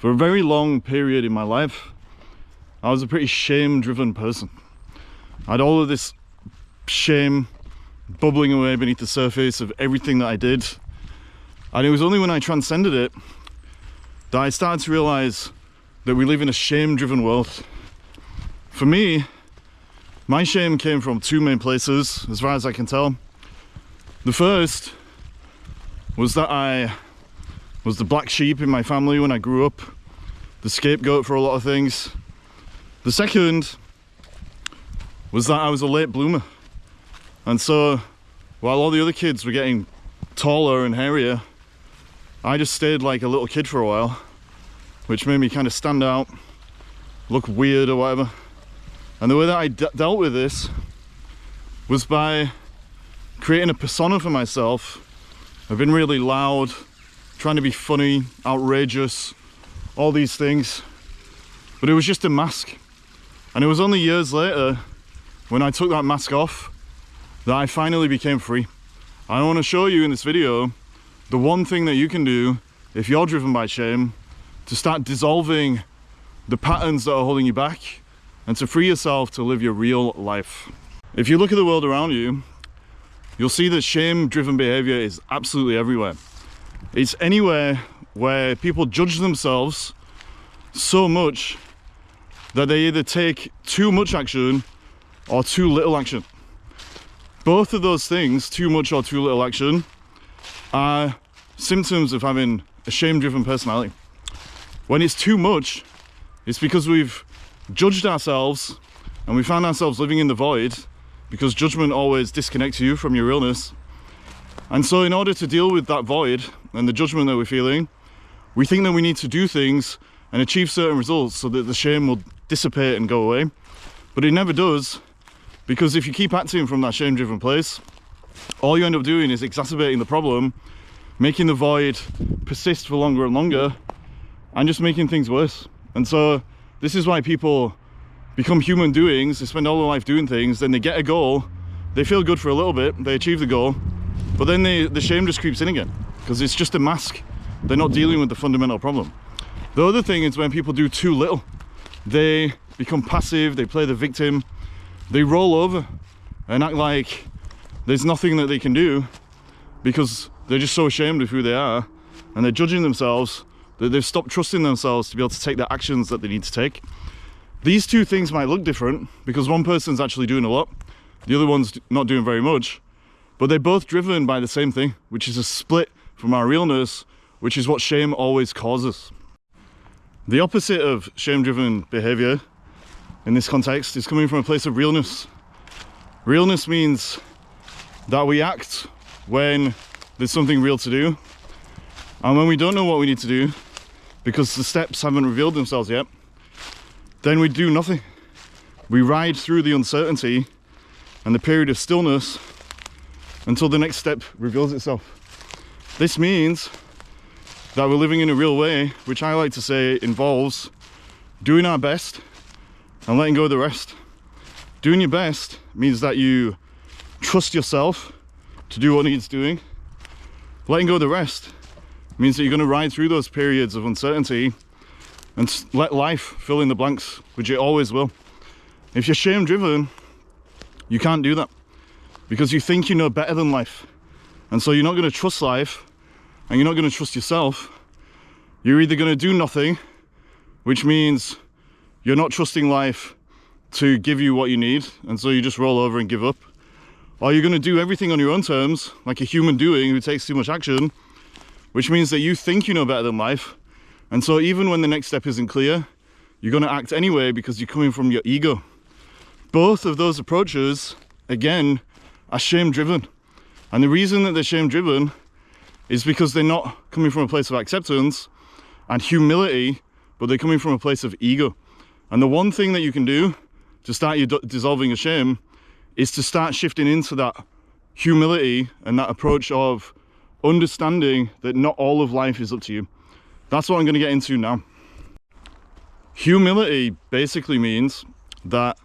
For a very long period in my life, I was a pretty shame-driven person. I had all of this shame bubbling away beneath the surface of everything that I did. And it was only when I transcended it that I started to realize that we live in a shame-driven world. For me, my shame came from two main places, as far as I can tell. The first was that I was the black sheep in my family when I grew up, the scapegoat for a lot of things. The second was that I was a late bloomer. And so, while all the other kids were getting taller and hairier, I just stayed like a little kid for a while, which made me kind of stand out, look weird or whatever. And the way that I dealt with this was by creating a persona for myself. I've been really loud, trying to be funny, outrageous, all these things. But it was just a mask. And it was only years later, when I took that mask off, that I finally became free. I want to show you in this video the one thing that you can do if you're driven by shame to start dissolving the patterns that are holding you back and to free yourself to live your real life. If you look at the world around you, you'll see that shame-driven behavior is absolutely everywhere. It's anywhere where people judge themselves so much that they either take too much action or too little action. Both of those things, too much or too little action, are symptoms of having a shame-driven personality. When it's too much, it's because we've judged ourselves and we found ourselves living in the void, because judgment always disconnects you from your realness. And so in order to deal with that void and the judgment that we're feeling, we think that we need to do things and achieve certain results so that the shame will dissipate and go away. But it never does, because if you keep acting from that shame-driven place, all you end up doing is exacerbating the problem, making the void persist for longer and longer, and just making things worse. And so this is why people become human doings. They spend all their life doing things, then they get a goal, they feel good for a little bit, they achieve the goal, but then the shame just creeps in again, because it's just a mask. They're not dealing with the fundamental problem. The other thing is when people do too little. They become passive, they play the victim, they roll over and act like there's nothing that they can do because they're just so ashamed of who they are, and they're judging themselves that they've stopped trusting themselves to be able to take the actions that they need to take. These two things might look different because one person's actually doing a lot, the other one's not doing very much, but they're both driven by the same thing, which is a split from our realness, which is what shame always causes. The opposite of shame-driven behavior in this context is coming from a place of realness. Realness means that we act when there's something real to do, and when we don't know what we need to do because the steps haven't revealed themselves yet, then we do nothing. We ride through the uncertainty and the period of stillness until the next step reveals itself. This means that we're living in a real way, which I like to say involves doing our best and letting go of the rest. Doing your best means that you trust yourself to do what needs doing. Letting go of the rest means that you're going to ride through those periods of uncertainty and let life fill in the blanks, which it always will. If you're shame-driven, you can't do that because you think you know better than life. And so you're not going to trust life and you're not going to trust yourself. You're either going to do nothing, which means you're not trusting life to give you what you need, and so you just roll over and give up. Or you're going to do everything on your own terms, like a human doing who takes too much action, which means that you think you know better than life. And so even when the next step isn't clear, you're going to act anyway because you're coming from your ego. Both of those approaches, again, are shame-driven. And the reason that they're shame-driven is because they're not coming from a place of acceptance and humility, but they're coming from a place of ego. And the one thing that you can do to start your dissolving of shame is to start shifting into that humility and that approach of understanding that not all of life is up to you. That's what I'm going to get into now. Humility basically means that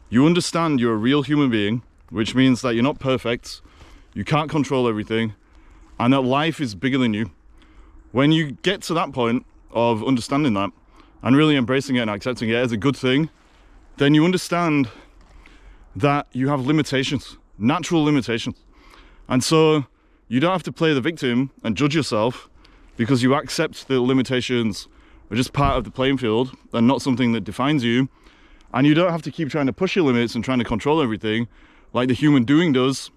you understand you're a real human being, which means that you're not perfect, you can't control everything, and that life is bigger than you. When you get to that point, of understanding that and really embracing it and accepting it as a good thing, then you understand that you have limitations, natural limitations. And so you don't have to play the victim and judge yourself, because you accept the limitations are just part of the playing field and not something that defines you. And you don't have to keep trying to push your limits and trying to control everything like the human doing does,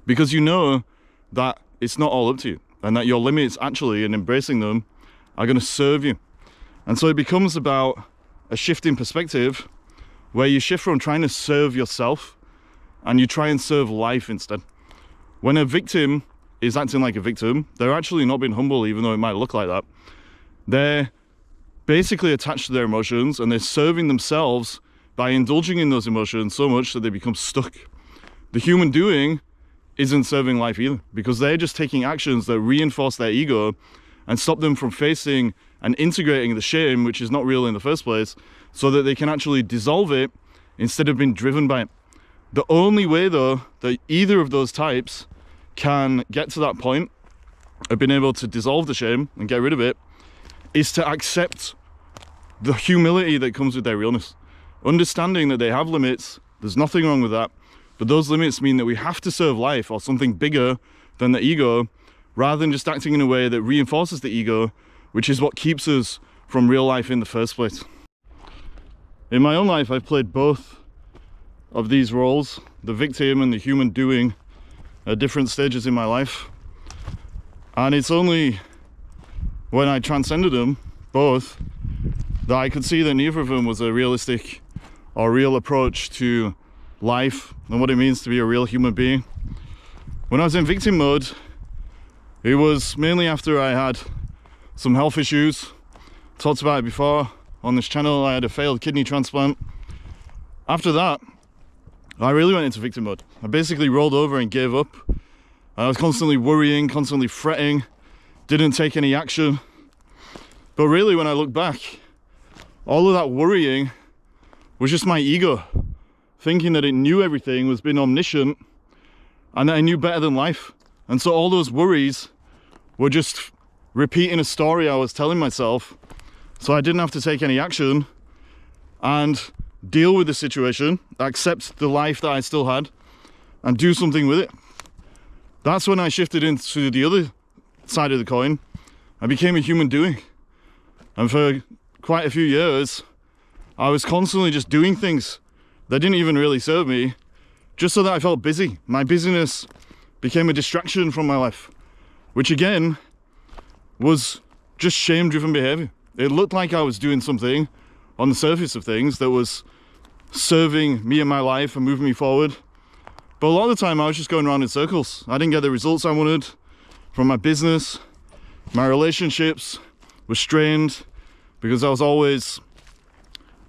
because you know that it's not all up to you, and that your limits actually, and embracing them, are going to serve you. And so it becomes about a shift in perspective, where you shift from trying to serve yourself and you try and serve life instead. When a victim is acting like a victim, they're actually not being humble, even though it might look like that. They're basically attached to their emotions, and they're serving themselves by indulging in those emotions so much that they become stuck. The human doing isn't serving life either, because they're just taking actions that reinforce their ego and stop them from facing and integrating the shame, which is not real in the first place, so that they can actually dissolve it instead of being driven by it. The only way, though, that either of those types can get to that point of being able to dissolve the shame and get rid of it is to accept the humility that comes with their realness. Understanding that they have limits, there's nothing wrong with that, but those limits mean that we have to serve life or something bigger than the ego, rather than just acting in a way that reinforces the ego, which is what keeps us from real life in the first place. In my own life, I've played both of these roles, the victim and the human doing, at different stages in my life. And it's only when I transcended them both that I could see that neither of them was a realistic or real approach to life and what it means to be a real human being. When I was in victim mode, it was mainly after I had some health issues. Talked about it before on this channel. I had a failed kidney transplant. After that, I really went into victim mode. I basically rolled over and gave up. I was constantly worrying, constantly fretting, didn't take any action. But really, when I look back, all of that worrying was just my ego, thinking that it knew everything, was being omniscient, and that I knew better than life. And so all those worries were just repeating a story I was telling myself, so I didn't have to take any action and deal with the situation, accept the life that I still had, and do something with it. That's when I shifted into the other side of the coin. I became a human doing. And for quite a few years, I was constantly just doing things that didn't even really serve me, just so that I felt busy. My busyness became a distraction from my life, which again was just shame-driven behavior. It looked like I was doing something on the surface of things that was serving me and my life and moving me forward. But a lot of the time I was just going around in circles. I didn't get the results I wanted from my business. My relationships were strained because I was always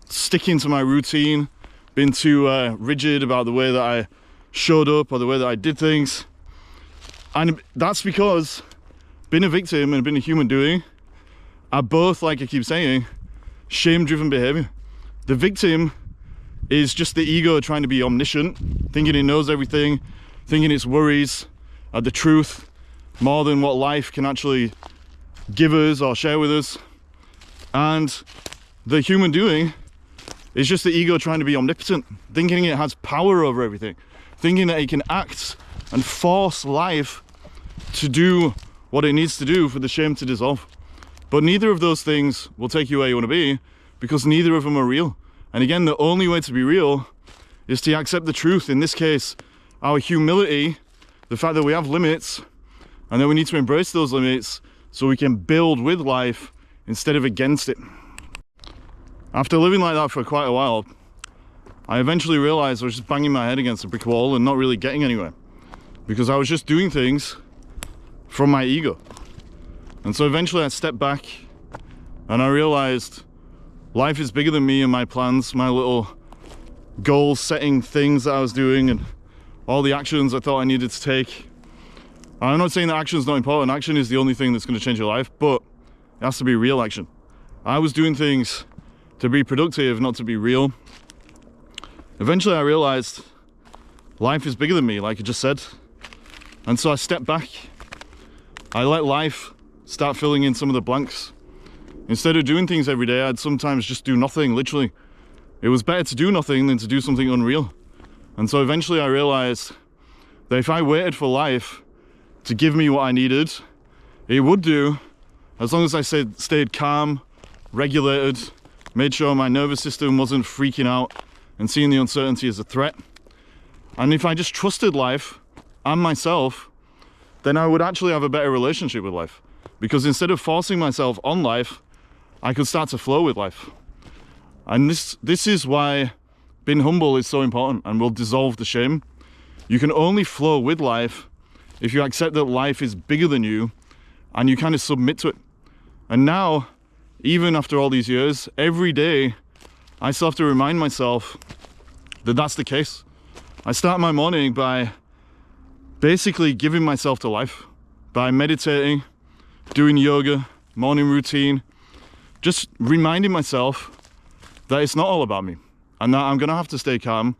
sticking to my routine, being too rigid about the way that I showed up or the way that I did things. And that's because being a victim and being a human doing are both, like I keep saying, shame-driven behavior. The victim is just the ego trying to be omniscient, thinking it knows everything, thinking its worries are the truth more than what life can actually give us or share with us. And the human doing is just the ego trying to be omnipotent, thinking it has power over everything, thinking that it can act and force life to do what it needs to do for the shame to dissolve. But neither of those things will take you where you want to be, because neither of them are real. And again, the only way to be real is to accept the truth. In this case, our humility, the fact that we have limits, and that we need to embrace those limits so we can build with life instead of against it. After living like that for quite a while, I eventually realized I was just banging my head against a brick wall and not really getting anywhere, because I was just doing things from my ego. And so eventually I stepped back and I realized life is bigger than me and my plans, my little goal setting things that I was doing and all the actions I thought I needed to take. I'm not saying that action is not important. Action is the only thing that's going to change your life, but it has to be real action. I was doing things to be productive, not to be real. Eventually I realized life is bigger than me, like I just said. And so I stepped back. I let life start filling in some of the blanks. Instead of doing things every day, I'd sometimes just do nothing, literally. It was better to do nothing than to do something unreal. And so eventually I realized that if I waited for life to give me what I needed, it would do, as long as I stayed calm, regulated, made sure my nervous system wasn't freaking out and seeing the uncertainty as a threat. And if I just trusted life and myself, then I would actually have a better relationship with life. Because instead of forcing myself on life, I could start to flow with life. And this is why being humble is so important and will dissolve the shame. You can only flow with life if you accept that life is bigger than you and you kind of submit to it. And now, even after all these years, every day I still have to remind myself that that's the case. I start my morning by basically giving myself to life, by meditating, doing yoga, morning routine, just reminding myself that it's not all about me and that I'm gonna have to stay calm.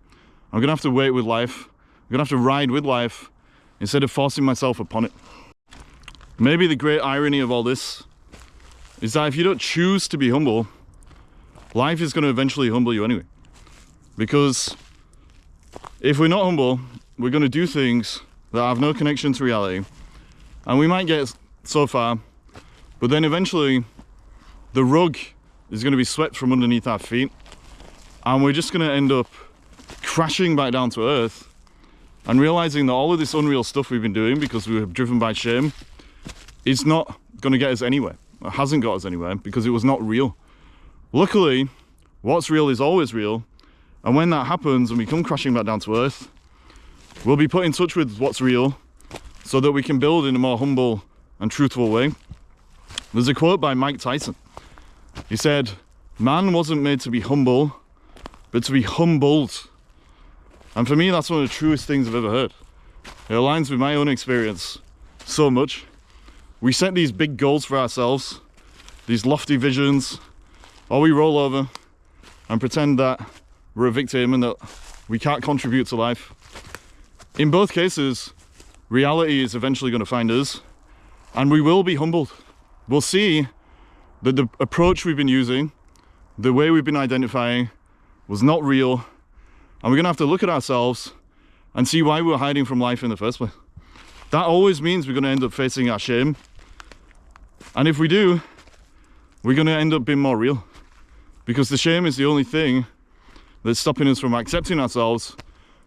I'm gonna have to wait with life. I'm gonna have to ride with life instead of forcing myself upon it. Maybe the great irony of all this is that if you don't choose to be humble, life is gonna eventually humble you anyway. Because if we're not humble, we're gonna do things that have no connection to reality, and we might get so far, but then eventually the rug is going to be swept from underneath our feet, and we're just going to end up crashing back down to earth and realizing that all of this unreal stuff we've been doing because we were driven by shame is not going to get us anywhere. It hasn't got us anywhere because it was not real. Luckily, what's real is always real, and when that happens and we come crashing back down to earth, we'll be put in touch with what's real so that we can build in a more humble and truthful way. There's a quote by Mike Tyson. He said, "Man wasn't made to be humble, but to be humbled." And for me, that's one of the truest things I've ever heard. It aligns with my own experience so much. We set these big goals for ourselves, these lofty visions, or we roll over and pretend that we're a victim and that we can't contribute to life. In both cases, reality is eventually going to find us, and we will be humbled. We'll see that the approach we've been using, the way we've been identifying, was not real, and we're going to have to look at ourselves and see why we're hiding from life in the first place. That always means we're going to end up facing our shame, and if we do, we're going to end up being more real, because the shame is the only thing that's stopping us from accepting ourselves,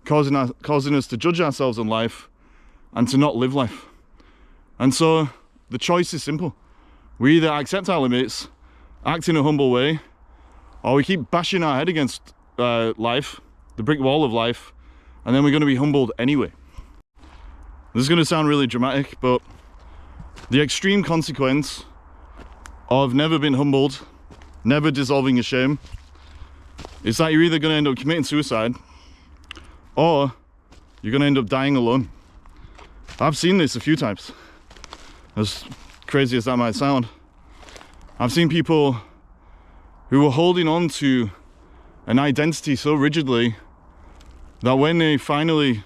causing us to judge ourselves in life and to not live life. And so the choice is simple. We either accept our limits, act in a humble way, or we keep bashing our head against life, the brick wall of life, and then we're going to be humbled anyway. This is going to sound really dramatic, but the extreme consequence of never being humbled, never dissolving your shame, is that you're either going to end up committing suicide or you're going to end up dying alone. I've seen this a few times. As crazy as that might sound, I've seen people who were holding on to an identity so rigidly that when they finally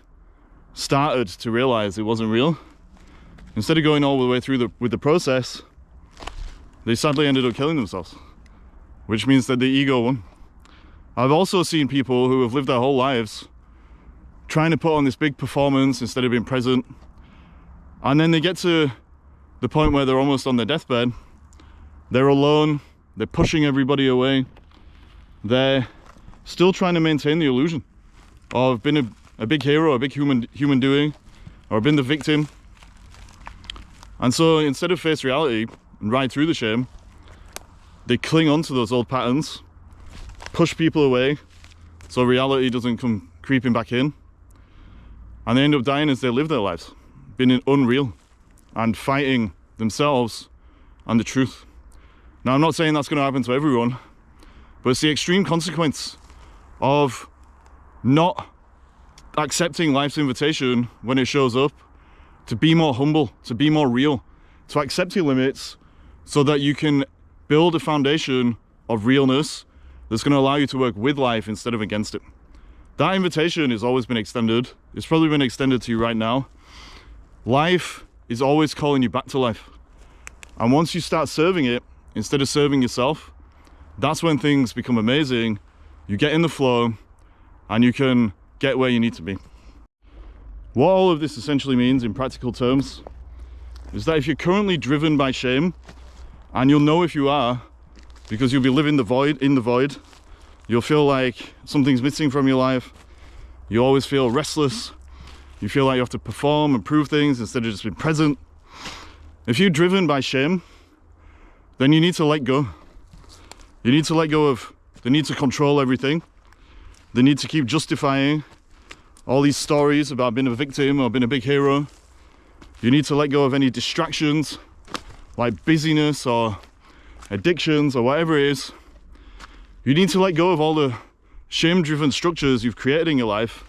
started to realize it wasn't real, instead of going all the way through with the process, they sadly ended up killing themselves, which means that the ego won. I've also seen people who have lived their whole lives trying to put on this big performance instead of being present, and then they get to the point where they're almost on their deathbed, they're alone, they're pushing everybody away, they're still trying to maintain the illusion of being a big hero, a big human doing, or being the victim. And so instead of face reality and ride through the shame, they cling on to those old patterns, push people away so reality doesn't come creeping back in, and they end up dying as they live their lives, being unreal and fighting themselves and the truth. Now, I'm not saying that's going to happen to everyone, but it's the extreme consequence of not accepting life's invitation when it shows up to be more humble, to be more real, to accept your limits so that you can build a foundation of realness that's going to allow you to work with life instead of against it. That invitation has always been extended. It's probably been extended to you right now. Life is always calling you back to life. And once you start serving it instead of serving yourself, that's when things become amazing. You get in the flow and you can get where you need to be. What all of this essentially means in practical terms is that if you're currently driven by shame, and you'll know if you are, because you'll be living in the void, you'll feel like something's missing from your life, you always feel restless, you feel like you have to perform and prove things instead of just being present. If you're driven by shame, then you need to let go. You need to let go of the need to control everything, the need to keep justifying all these stories about being a victim or being a big hero. You need to let go of any distractions like busyness or addictions or whatever it is. You need to let go of all the shame-driven structures you've created in your life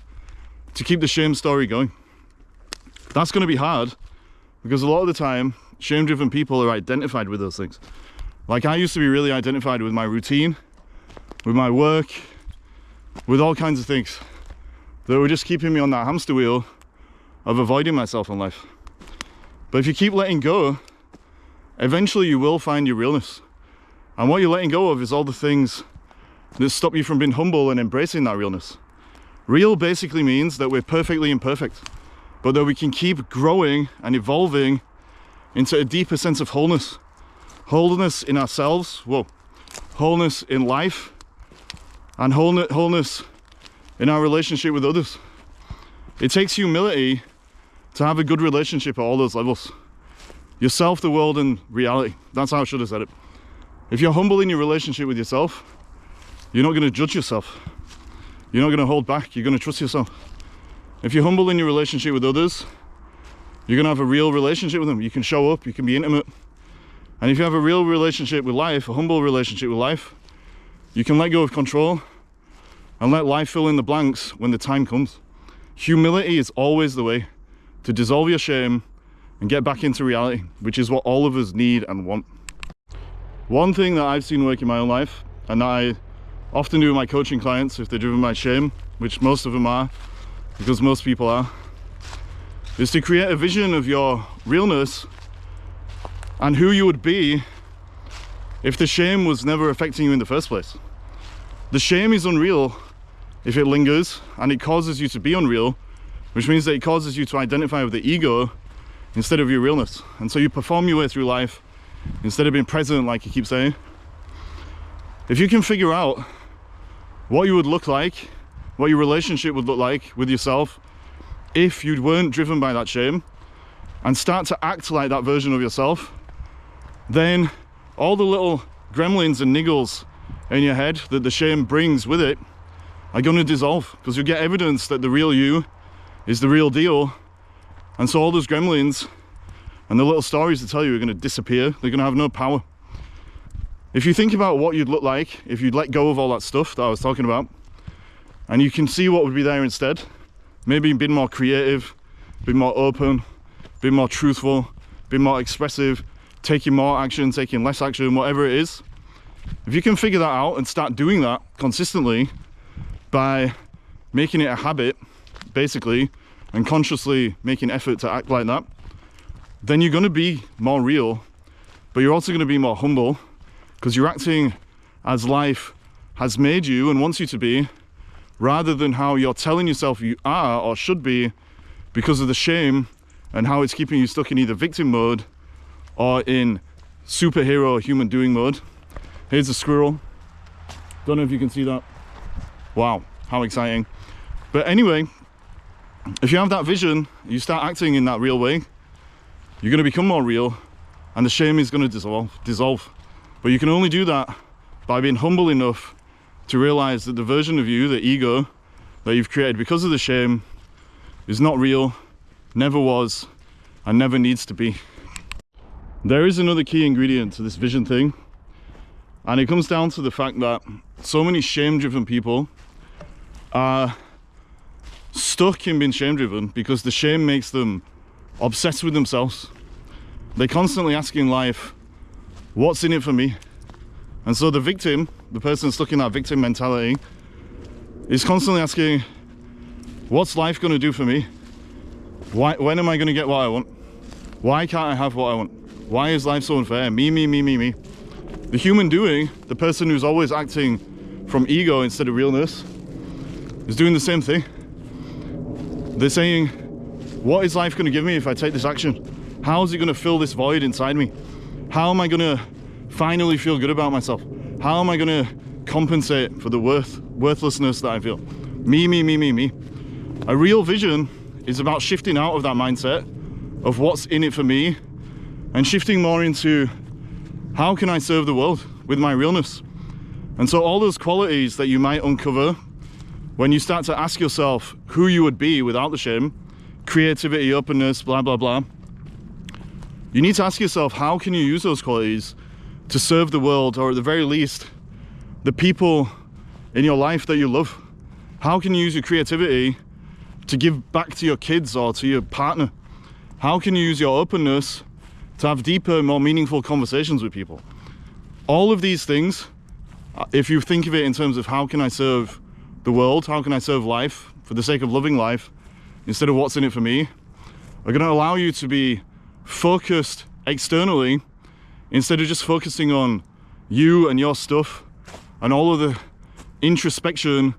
to keep the shame story going. That's going to be hard because a lot of the time, shame-driven people are identified with those things. Like I used to be really identified with my routine, with my work, with all kinds of things that were just keeping me on that hamster wheel of avoiding myself in life. But if you keep letting go, eventually you will find your realness. And what you're letting go of is all the things that stop you from being humble and embracing that realness. Real basically means that we're perfectly imperfect, but that we can keep growing and evolving into a deeper sense of wholeness. Wholeness in ourselves, wholeness in life, and wholeness in our relationship with others. It takes humility to have a good relationship at all those levels. Yourself, the world, and reality. That's how I should have said it. If you're humble in your relationship with yourself, you're not going to judge yourself. You're not going to hold back. You're going to trust yourself. If you're humble in your relationship with others, you're going to have a real relationship with them. You can show up, you can be intimate. And if you have a real relationship with life, a humble relationship with life, you can let go of control and let life fill in the blanks when the time comes. Humility is always the way to dissolve your shame and get back into reality, which is what all of us need and want. One thing that I've seen work in my own life, and that I often do with my coaching clients if they're driven by shame, which most of them are, because most people are, is to create a vision of your realness and who you would be if the shame was never affecting you in the first place. The shame is unreal if it lingers, and it causes you to be unreal, which means that it causes you to identify with the ego instead of your realness. And so you perform your way through life instead of being present, like you keep saying. If you can figure out what you would look like, what your relationship would look like with yourself if you weren't driven by that shame, and start to act like that version of yourself, then all the little gremlins and niggles in your head that the shame brings with it are going to dissolve, because you get evidence that the real you is the real deal. And so all those gremlins and the little stories to tell you are going to disappear. They're going to have no power. If you think about what you'd look like if you'd let go of all that stuff that I was talking about, and you can see what would be there instead, maybe being more creative, being more open, being more truthful, being more expressive, taking more action, taking less action, whatever it is. If you can figure that out and start doing that consistently by making it a habit, basically, and consciously making effort to act like that, then you're going to be more real, but you're also going to be more humble, because you're acting as life has made you and wants you to be, rather than how you're telling yourself you are or should be because of the shame and how it's keeping you stuck in either victim mode or in superhero human doing mode. Here's a squirrel. Don't know if you can see that. Wow, how exciting. But anyway, if you have that vision, you start acting in that real way, you're going to become more real, and the shame is going to dissolve. But you can only do that by being humble enough to realize that the version of you, the ego that you've created because of the shame, is not real, never was, and never needs to be. There is another key ingredient to this vision thing, and it comes down to the fact that so many shame-driven people are stuck in being shame-driven because the shame makes them obsessed with themselves. They're constantly asking life, what's in it for me? And so the victim, the person stuck in that victim mentality, is constantly asking, what's life going to do for me? When am I going to get what I want? Why can't I have what I want? Why is life so unfair? Me. The human doing, the person who's always acting from ego instead of realness, is doing the same thing. They're saying, what is life going to give me if I take this action? How is it going to fill this void inside me? How am I going to finally feel good about myself? How am I going to compensate for the worthlessness that I feel? Me. A real vision is about shifting out of that mindset of what's in it for me and shifting more into how can I serve the world with my realness? And so all those qualities that you might uncover when you start to ask yourself who you would be without the shame, creativity, openness, blah, blah, blah, you need to ask yourself, how can you use those qualities to serve the world, or at the very least, the people in your life that you love? How can you use your creativity to give back to your kids or to your partner? How can you use your openness to have deeper, more meaningful conversations with people? All of these things, if you think of it in terms of how can I serve the world, how can I serve life for the sake of loving life, instead of what's in it for me, are going to allow you to be focused externally instead of just focusing on you and your stuff and all of the introspection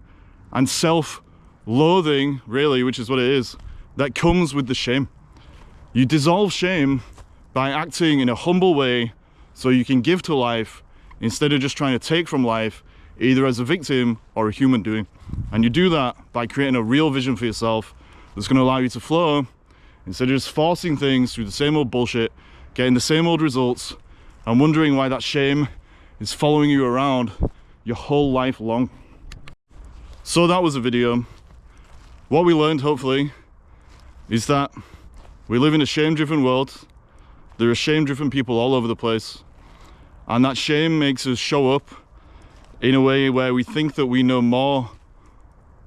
and self-loathing, really, which is what it is, that comes with the shame. You dissolve shame by acting in a humble way so you can give to life instead of just trying to take from life, either as a victim or a human doing. And you do that by creating a real vision for yourself that's going to allow you to flow instead of just forcing things through the same old bullshit, getting the same old results, and wondering why that shame is following you around your whole life long. So that was a video. What we learned, hopefully, is that we live in a shame-driven world. There are shame-driven people all over the place. And that shame makes us show up in a way where we think that we know more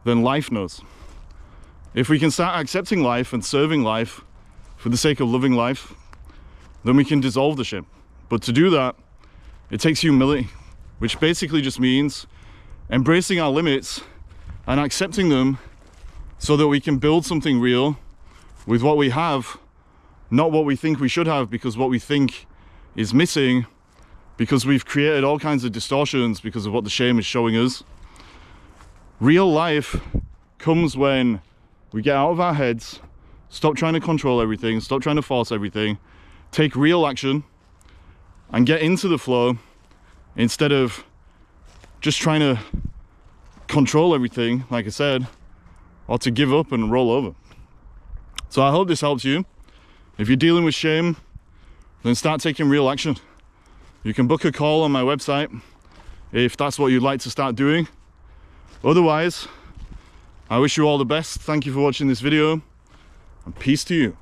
than life knows. If we can start accepting life and serving life for the sake of loving life, then we can dissolve the shame. But to do that, it takes humility, which basically just means embracing our limits and accepting them so that we can build something real with what we have, not what we think we should have, because what we think is missing, because we've created all kinds of distortions because of what the shame is showing us. Real life comes when we get out of our heads, stop trying to control everything, stop trying to force everything, take real action, and get into the flow instead of just trying to control everything, like I said, or to give up and roll over. So I hope this helps you. If you're dealing with shame, then start taking real action. You can book a call on my website if that's what you'd like to start doing. Otherwise, I wish you all the best. Thank you for watching this video, and peace to you.